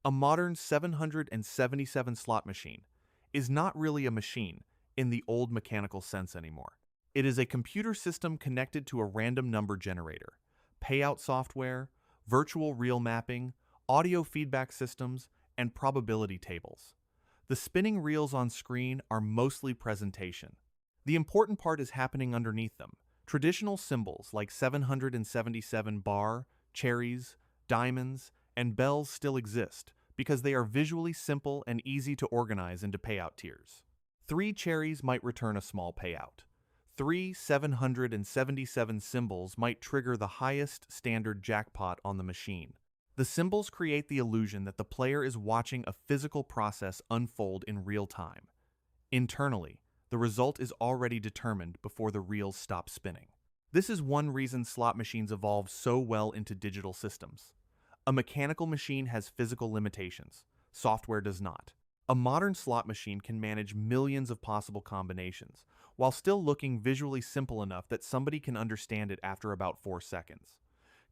A modern 777 slot machine is not really a machine in the old mechanical sense anymore. It is a computer system connected to a random number generator, payout software, virtual real mapping, audio feedback systems, and probability tables. The spinning reels on screen are mostly presentation. The important part is happening underneath them. Traditional symbols like 777 bar, cherries, diamonds, and bells still exist because they are visually simple and easy to organize into payout tiers. 3 cherries might return a small payout. 3 777 symbols might trigger the highest standard jackpot on the machine. The symbols create the illusion that the player is watching a physical process unfold in real time. Internally, the result is already determined before the reels stop spinning. This is one reason slot machines evolved so well into digital systems. A mechanical machine has physical limitations. Software does not. A modern slot machine can manage millions of possible combinations, while still looking visually simple enough that somebody can understand it after about 4 seconds.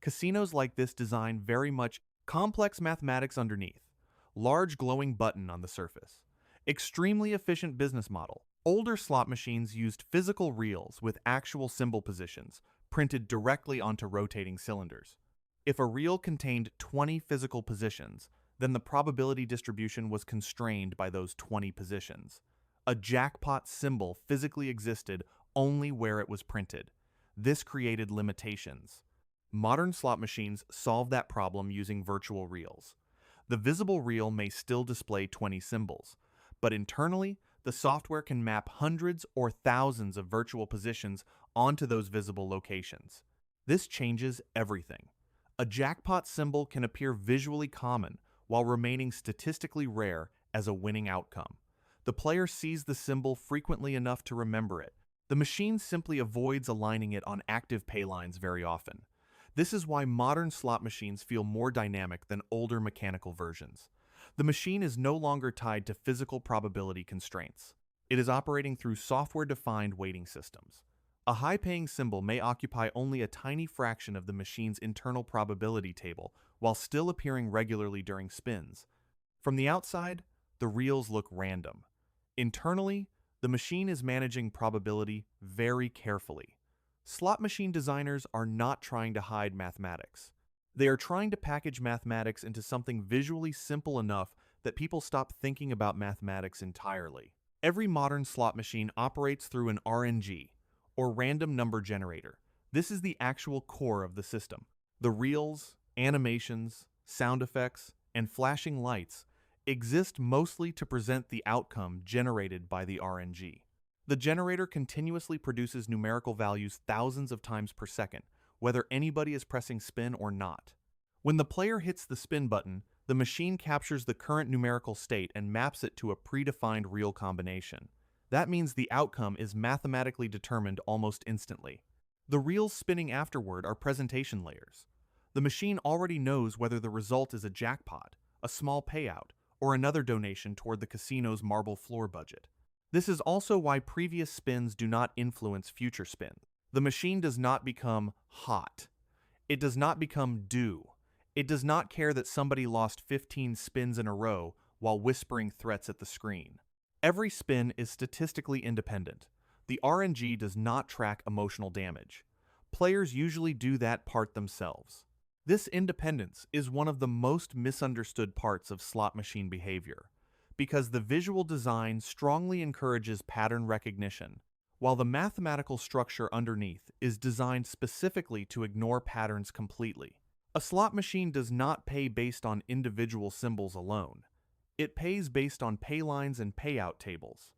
Casinos like this design very much complex mathematics underneath, large glowing button on the surface. Extremely efficient business model. Older slot machines used physical reels with actual symbol positions printed directly onto rotating cylinders. If a reel contained 20 physical positions, then the probability distribution was constrained by those 20 positions. A jackpot symbol physically existed only where it was printed. This created limitations. Modern slot machines solve that problem using virtual reels. The visible reel may still display 20 symbols, but internally, the software can map hundreds or thousands of virtual positions onto those visible locations. This changes everything. A jackpot symbol can appear visually common while remaining statistically rare as a winning outcome. The player sees the symbol frequently enough to remember it. The machine simply avoids aligning it on active pay lines very often. This is why modern slot machines feel more dynamic than older mechanical versions. The machine is no longer tied to physical probability constraints. It is operating through software-defined weighting systems. A high-paying symbol may occupy only a tiny fraction of the machine's internal probability table while still appearing regularly during spins. From the outside, the reels look random. Internally, the machine is managing probability very carefully. Slot machine designers are not trying to hide mathematics. They are trying to package mathematics into something visually simple enough that people stop thinking about mathematics entirely. Every modern slot machine operates through an RNG, or random number generator. This is the actual core of the system. The reels, animations, sound effects, and flashing lights exist mostly to present the outcome generated by the RNG. The generator continuously produces numerical values thousands of times per second, whether anybody is pressing spin or not. When the player hits the spin button, the machine captures the current numerical state and maps it to a predefined real combination. That means the outcome is mathematically determined almost instantly. The reels spinning afterward are presentation layers. The machine already knows whether the result is a jackpot, a small payout, or another donation toward the casino's marble floor budget. This is also why previous spins do not influence future spins. The machine does not become hot. It does not become due. It does not care that somebody lost 15 spins in a row while whispering threats at the screen. Every spin is statistically independent. The RNG does not track emotional damage. Players usually do that part themselves. This independence is one of the most misunderstood parts of slot machine behavior, because the visual design strongly encourages pattern recognition, while the mathematical structure underneath is designed specifically to ignore patterns completely. A slot machine does not pay based on individual symbols alone. It pays based on pay lines and payout tables.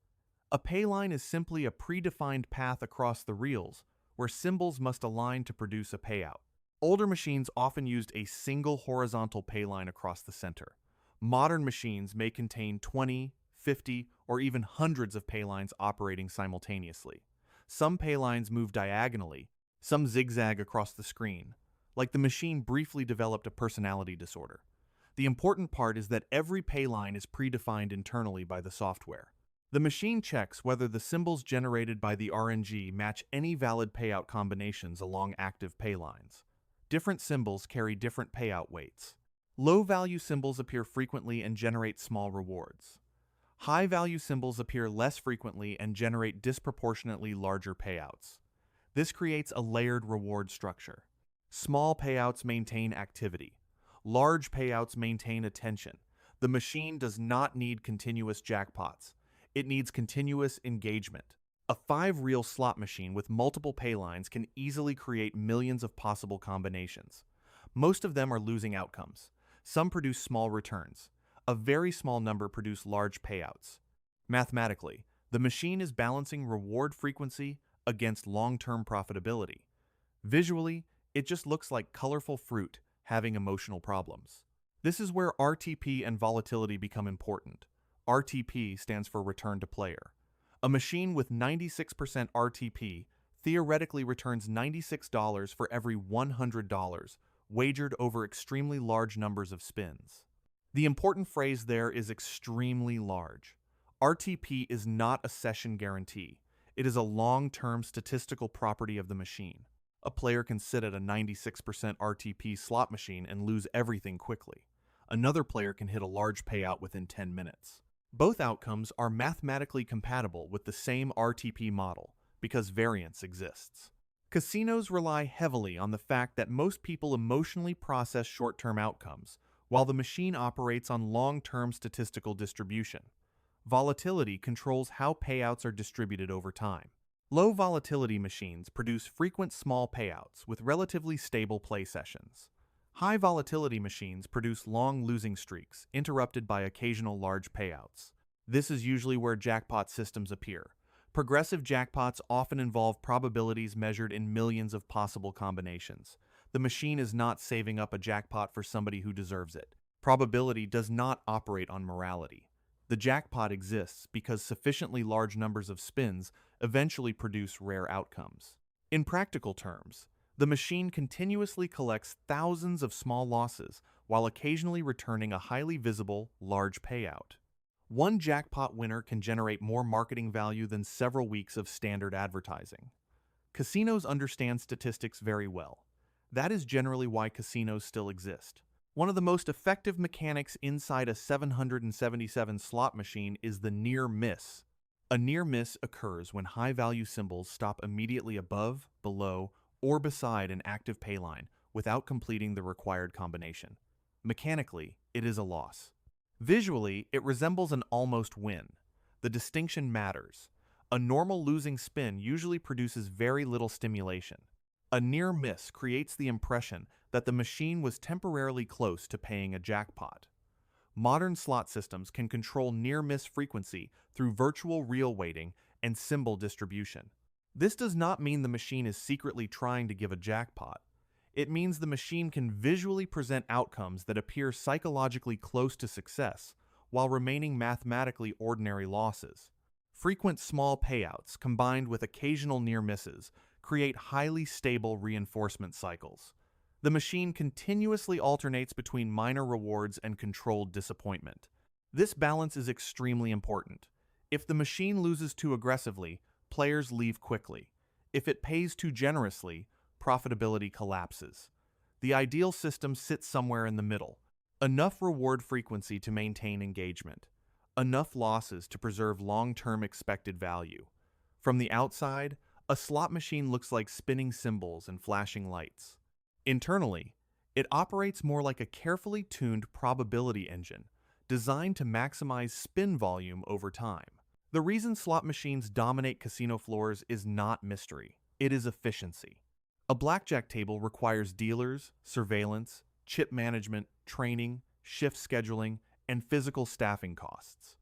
A pay line is simply a predefined path across the reels where symbols must align to produce a payout. Older machines often used a single horizontal pay line across the center. Modern machines may contain 20, 50, or even hundreds of pay lines operating simultaneously. Some pay lines move diagonally, some zigzag across the screen, like the machine briefly developed a personality disorder. The important part is that every pay line is predefined internally by the software. The machine checks whether the symbols generated by the RNG match any valid payout combinations along active pay lines. Different symbols carry different payout weights. Low-value symbols appear frequently and generate small rewards. High-value symbols appear less frequently and generate disproportionately larger payouts. This creates a layered reward structure. Small payouts maintain activity. Large payouts maintain attention. The machine does not need continuous jackpots. It needs continuous engagement. A 5-reel slot machine with multiple pay lines can easily create millions of possible combinations. Most of them are losing outcomes. Some produce small returns. A very small number produce large payouts. Mathematically, the machine is balancing reward frequency against long-term profitability. Visually, it just looks like colorful fruit having emotional problems. This is where RTP and volatility become important. RTP stands for return to player. A machine with 96% RTP theoretically returns $96 for every $100 wagered over extremely large numbers of spins. The important phrase there is extremely large. RTP is not a session guarantee. It is a long-term statistical property of the machine. A player can sit at a 96% RTP slot machine and lose everything quickly. Another player can hit a large payout within 10 minutes. Both outcomes are mathematically compatible with the same RTP model because variance exists. Casinos rely heavily on the fact that most people emotionally process short-term outcomes, while the machine operates on long-term statistical distribution. Volatility controls how payouts are distributed over time. Low volatility machines produce frequent small payouts with relatively stable play sessions. High volatility machines produce long losing streaks, interrupted by occasional large payouts. This is usually where jackpot systems appear. Progressive jackpots often involve probabilities measured in millions of possible combinations. The machine is not saving up a jackpot for somebody who deserves it. Probability does not operate on morality. The jackpot exists because sufficiently large numbers of spins eventually produce rare outcomes. In practical terms, the machine continuously collects thousands of small losses while occasionally returning a highly visible, large payout. One jackpot winner can generate more marketing value than several weeks of standard advertising. Casinos understand statistics very well. That is generally why casinos still exist. One of the most effective mechanics inside a 777 slot machine is the near miss. A near miss occurs when high-value symbols stop immediately above, below, or beside an active payline without completing the required combination. Mechanically, it is a loss. Visually, it resembles an almost win. The distinction matters. A normal losing spin usually produces very little stimulation. A near miss creates the impression that the machine was temporarily close to paying a jackpot. Modern slot systems can control near-miss frequency through virtual real weighting and symbol distribution. This does not mean the machine is secretly trying to give a jackpot. It means the machine can visually present outcomes that appear psychologically close to success while remaining mathematically ordinary losses. Frequent small payouts combined with occasional near misses create highly stable reinforcement cycles. The machine continuously alternates between minor rewards and controlled disappointment. This balance is extremely important. If the machine loses too aggressively, players leave quickly. If it pays too generously, profitability collapses. The ideal system sits somewhere in the middle. Enough reward frequency to maintain engagement. Enough losses to preserve long-term expected value. From the outside, a slot machine looks like spinning symbols and flashing lights. Internally, it operates more like a carefully tuned probability engine, designed to maximize spin volume over time. The reason slot machines dominate casino floors is not mystery, it is efficiency. A blackjack table requires dealers, surveillance, chip management, training, shift scheduling, and physical staffing costs.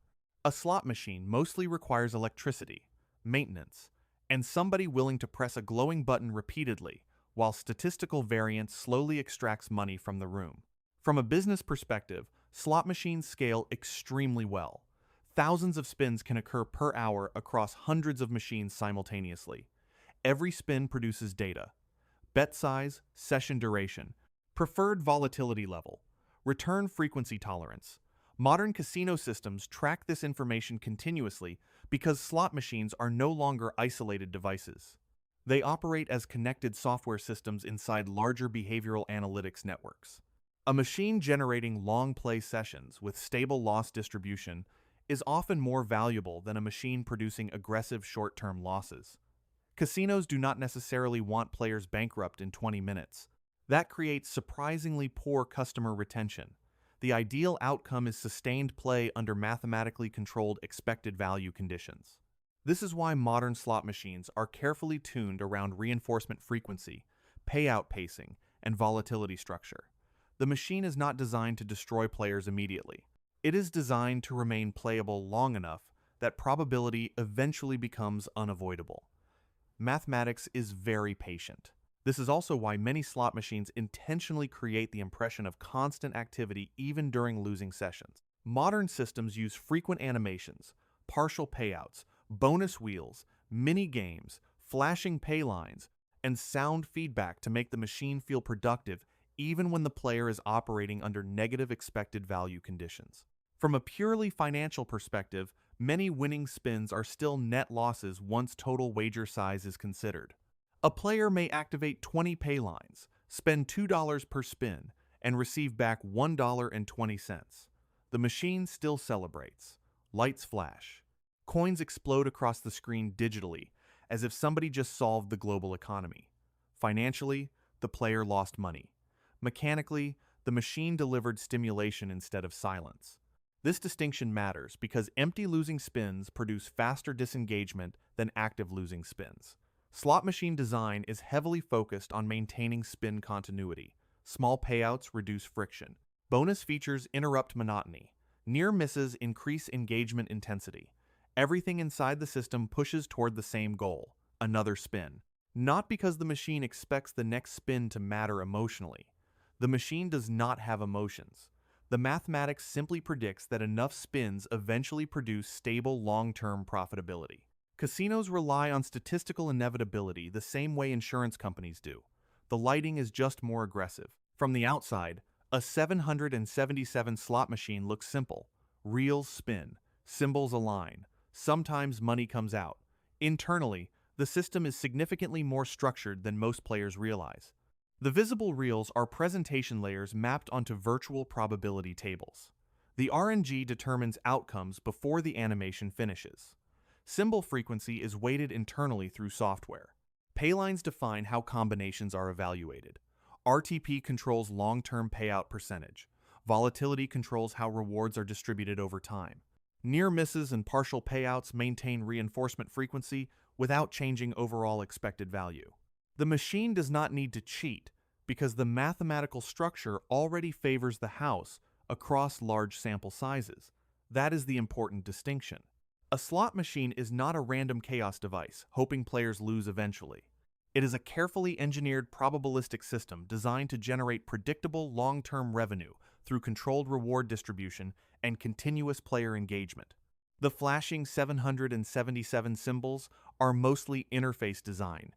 A slot machine mostly requires electricity, maintenance, and somebody willing to press a glowing button repeatedly, while statistical variance slowly extracts money from the room. From a business perspective, slot machines scale extremely well. Thousands of spins can occur per hour across hundreds of machines simultaneously. Every spin produces data: bet size, session duration, preferred volatility level, return frequency tolerance. Modern casino systems track this information continuously because slot machines are no longer isolated devices. They operate as connected software systems inside larger behavioral analytics networks. A machine generating long play sessions with stable loss distribution is often more valuable than a machine producing aggressive short-term losses. Casinos do not necessarily want players bankrupt in 20 minutes. That creates surprisingly poor customer retention. The ideal outcome is sustained play under mathematically controlled expected value conditions. This is why modern slot machines are carefully tuned around reinforcement frequency, payout pacing, and volatility structure. The machine is not designed to destroy players immediately. It is designed to remain playable long enough that probability eventually becomes unavoidable. Mathematics is very patient. This is also why many slot machines intentionally create the impression of constant activity even during losing sessions. Modern systems use frequent animations, partial payouts, bonus wheels, mini games, flashing pay lines, and sound feedback to make the machine feel productive even when the player is operating under negative expected value conditions. From a purely financial perspective, many winning spins are still net losses once total wager size is considered. A player may activate 20 pay lines, spend $2 per spin, and receive back $1.20. The machine still celebrates. Lights flash. Coins explode across the screen digitally, as if somebody just solved the global economy. Financially, the player lost money. Mechanically, the machine delivered stimulation instead of silence. This distinction matters because empty losing spins produce faster disengagement than active losing spins. Slot machine design is heavily focused on maintaining spin continuity. Small payouts reduce friction. Bonus features interrupt monotony. Near misses increase engagement intensity. Everything inside the system pushes toward the same goal, another spin. Not because the machine expects the next spin to matter emotionally. The machine does not have emotions. The mathematics simply predicts that enough spins eventually produce stable long-term profitability. Casinos rely on statistical inevitability the same way insurance companies do. The lighting is just more aggressive. From the outside, a 777 slot machine looks simple. Reels spin, symbols align, sometimes money comes out. Internally, the system is significantly more structured than most players realize. The visible reels are presentation layers mapped onto virtual probability tables. The RNG determines outcomes before the animation finishes. Symbol frequency is weighted internally through software. Paylines define how combinations are evaluated. RTP controls long-term payout percentage. Volatility controls how rewards are distributed over time. Near misses and partial payouts maintain reinforcement frequency without changing overall expected value. The machine does not need to cheat because the mathematical structure already favors the house across large sample sizes. That is the important distinction. A slot machine is not a random chaos device, hoping players lose eventually. It is a carefully engineered probabilistic system designed to generate predictable long-term revenue through controlled reward distribution and continuous player engagement. The flashing 777 symbols are mostly interface design.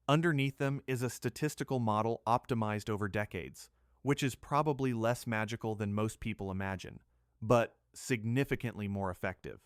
Underneath them is a statistical model optimized over decades, which is probably less magical than most people imagine, but significantly more effective.